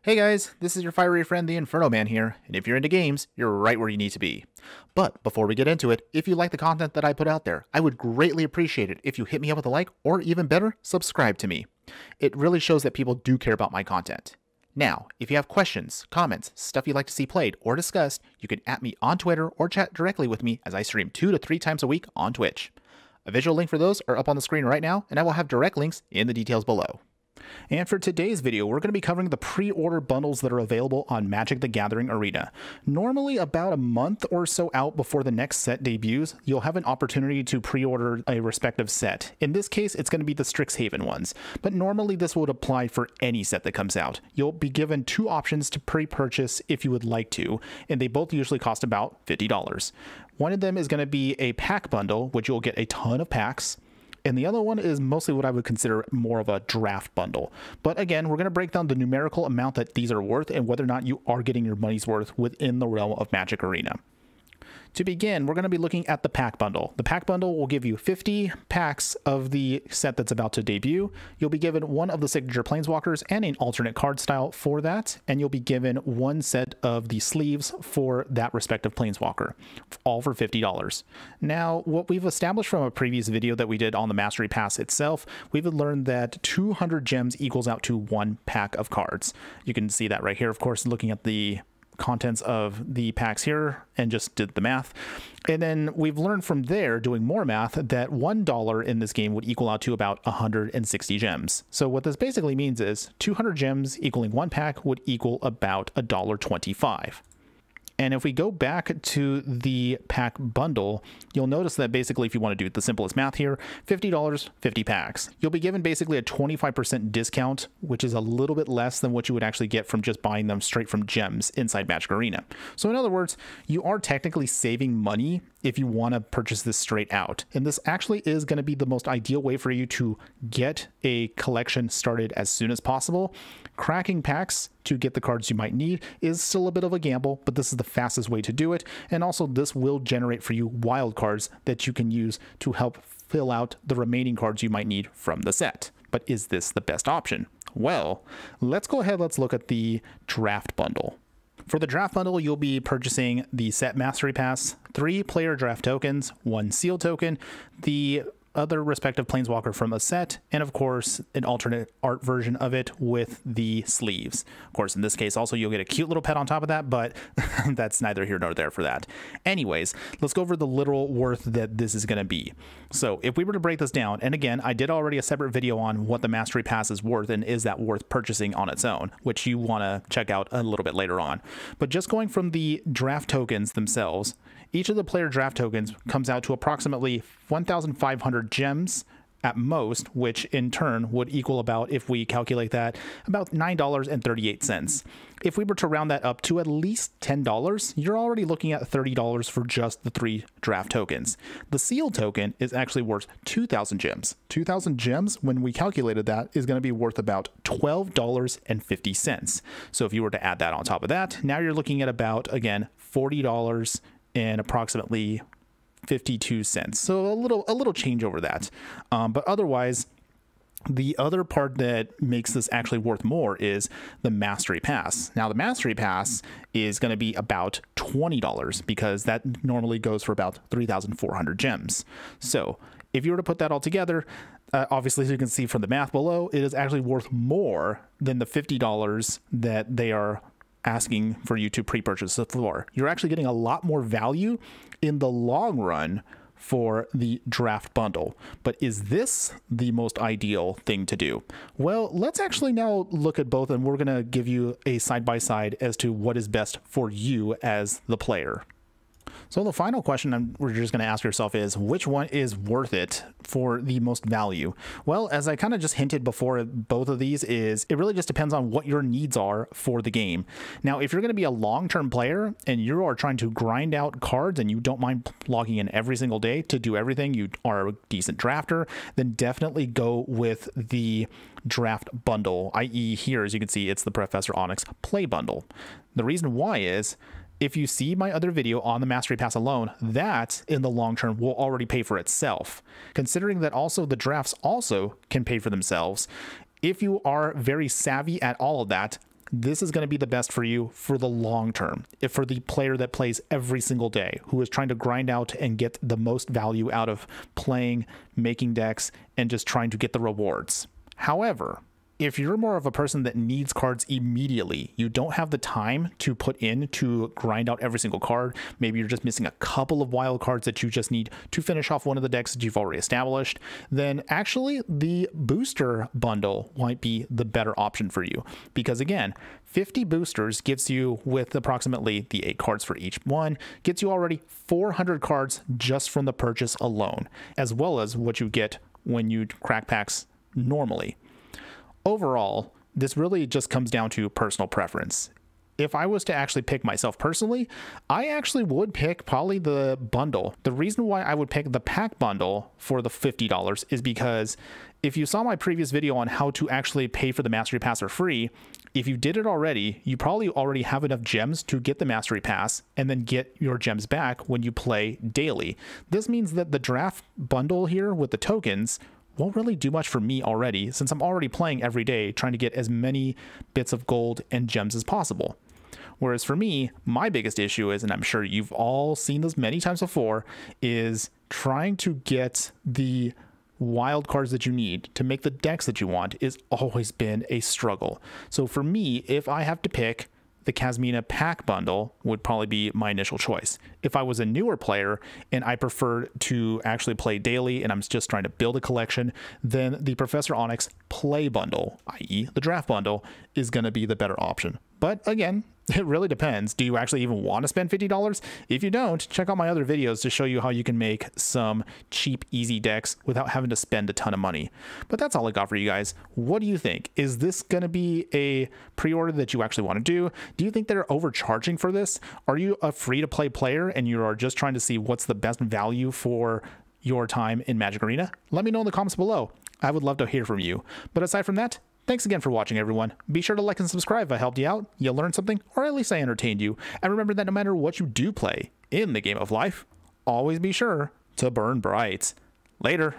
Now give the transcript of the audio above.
Hey guys, this is your fiery friend the Infernoman here, and if you're into games, you're right where you need to be. But before we get into it, if you like the content that I put out there, I would greatly appreciate it if you hit me up with a like, or even better, subscribe to me. It really shows that people do care about my content. Now, if you have questions, comments, stuff you'd like to see played or discussed, you can @me on Twitter or chat directly with me as I stream 2 to 3 times a week on Twitch. A visual link for those are up on the screen right now, and I will have direct links in the details below. And for today's video, we're going to be covering the pre-order bundles that are available on Magic the Gathering Arena. Normally about a month or so out before the next set debuts, you'll have an opportunity to pre-order a respective set. In this case, it's going to be the Strixhaven ones, but normally this would apply for any set that comes out. You'll be given 2 options to pre-purchase if you would like to, and they both usually cost about $50. One of them is going to be a pack bundle, which you'll get a ton of packs. And the other one is mostly what I would consider more of a draft bundle. But again, we're going to break down the numerical amount that these are worth and whether or not you are getting your money's worth within the realm of Magic Arena. To begin, we're going to be looking at the pack bundle. The pack bundle will give you 50 packs of the set that's about to debut. You'll be given one of the signature planeswalkers and an alternate card style for that, and you'll be given one set of the sleeves for that respective planeswalker, all for $50. Now, what we've established from a previous video that we did on the Mastery Pass itself, we've learned that 200 gems equals out to 1 pack of cards. You can see that right here, of course, looking at the contents of the packs here and just did the math. And then we've learned from there, doing more math, that $1 in this game would equal out to about 160 gems. So what this basically means is 200 gems equaling 1 pack would equal about $1.25. And if we go back to the pack bundle, you'll notice that basically if you want to do the simplest math here, $50, 50 packs. You'll be given basically a 25% discount, which is a little bit less than what you would actually get from just buying them straight from gems inside Magic Arena. So in other words, you are technically saving money if you want to purchase this straight out. And this actually is going to be the most ideal way for you to get a collection started as soon as possible. Cracking packs to get the cards you might need is still a bit of a gamble, but this is the fastest way to do it. And also this will generate for you wild cards that you can use to help fill out the remaining cards you might need from the set. But is this the best option? Well, let's go ahead, let's look at the draft bundle. For the draft bundle, you'll be purchasing the set Mastery Pass, 3 player draft tokens, 1 seal token, the other respective planeswalker from a set, and of course an alternate art version of it with the sleeves. Of course, in this case also you'll get a cute little pet on top of that, but that's neither here nor there for that. Anyways, let's go over the literal worth that this is going to be. So if we were to break this down, and again, I did already a separate video on what the Mastery Pass is worth and is that worth purchasing on its own, which you want to check out a little bit later on. But just going from the draft tokens themselves, each of the player draft tokens comes out to approximately 1,500 gems at most, which in turn would equal about, if we calculate that, about $9.38. If we were to round that up to at least $10, you're already looking at $30 for just the 3 draft tokens. The seal token is actually worth 2,000 gems. 2,000 gems, when we calculated that, is going to be worth about $12.50. So if you were to add that on top of that, now you're looking at about, again, $40 and approximately 52 cents. So a little change over that. But otherwise, the other part that makes this actually worth more is the Mastery Pass. Now, the Mastery Pass is going to be about $20 because that normally goes for about 3,400 gems. So if you were to put that all together, obviously, as you can see from the math below, it is actually worth more than the $50 that they are asking for you to pre-purchase it for. You're actually getting a lot more value in the long run for the draft bundle. But is this the most ideal thing to do? Well, let's actually now look at both, and we're going to give you a side-by-side as to what is best for you as the player. So the final question we're just going to ask yourself is, which one is worth it for the most value? Well, as I kind of just hinted before, both of these is, it really just depends on what your needs are for the game. Now, if you're going to be a long-term player and you are trying to grind out cards and you don't mind logging in every single day to do everything, you are a decent drafter, then definitely go with the draft bundle, i.e. here, as you can see, it's the Professor Onyx Play Bundle. The reason why is, if you see my other video on the Mastery Pass alone, that in the long term will already pay for itself. Considering that also the drafts also can pay for themselves, if you are very savvy at all of that, this is going to be the best for you for the long term. If for the player that plays every single day, who is trying to grind out and get the most value out of playing, making decks, and just trying to get the rewards. However, if you're more of a person that needs cards immediately, you don't have the time to put in to grind out every single card, maybe you're just missing a couple of wild cards that you just need to finish off one of the decks that you've already established, then actually the booster bundle might be the better option for you. Because again, 50 boosters gives you, with approximately the 8 cards for each one, gets you already 400 cards just from the purchase alone, as well as what you get when you crack packs normally. Overall, this really just comes down to personal preference. If I was to actually pick myself personally, I actually would pick probably the bundle. The reason why I would pick the pack bundle for the $50 is because if you saw my previous video on how to actually pay for the Mastery Pass for free, if you did it already, you probably already have enough gems to get the Mastery Pass and then get your gems back when you play daily. This means that the draft bundle here with the tokens won't really do much for me already, since I'm already playing every day trying to get as many bits of gold and gems as possible. Whereas for me, my biggest issue is, and I'm sure you've all seen this many times before, is trying to get the wild cards that you need to make the decks that you want is always been a struggle. So for me, if I have to pick, the Kasmina pack bundle would probably be my initial choice. If I was a newer player and I prefer to actually play daily and I'm just trying to build a collection, then the Professor Onyx play bundle, i.e. the draft bundle, is going to be the better option. But again, it really depends. Do you actually even want to spend $50? If you don't, check out my other videos to show you how you can make some cheap, easy decks without having to spend a ton of money. But that's all I got for you guys. What do you think? Is this going to be a pre-order that you actually want to do? Do you think they're overcharging for this? Are you a free-to-play player and you are just trying to see what's the best value for your time in Magic Arena? Let me know in the comments below. I would love to hear from you. But aside from that, thanks again for watching, everyone. Be sure to like and subscribe if I helped you out, you learned something, or at least I entertained you. And remember that no matter what you do play in the game of life, always be sure to burn bright. Later.